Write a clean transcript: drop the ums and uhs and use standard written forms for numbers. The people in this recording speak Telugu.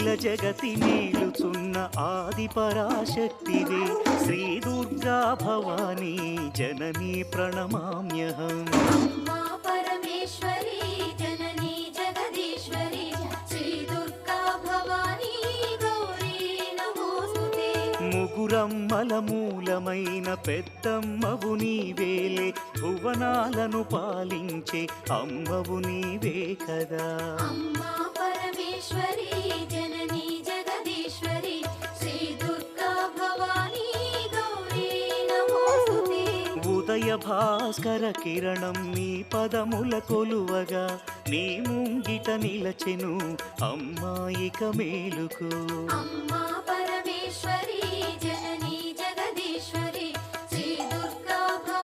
అఖిల జగతి నేలుచున్న ఆది పరాశక్తివే శ్రీ దుర్గా భవానీ జననీ ప్రణమామ్యహం. అమ్మా పరమేశ్వరి జననీ జగదీశ్వరి శ్రీ దుర్గా భవానీ గౌరీ నమోస్తుతే. ముగురమ్మల మూలమైన పెద్దమ్మవు నీవేలే భువనాలను పాలించే అమ్మవు నీవే కదా. అమ్మా పరమేశ్వరి జననీ జగదీశ్వరి శ్రీ దుర్గా భవానీ గౌరీ నమోస్తుతే. ఉదయ భాస్కర కిరణం నీ పదముల కొలువగా నీ ముంగిట నిలచెను అమ్మాయిక మేలుకు. అమ్మా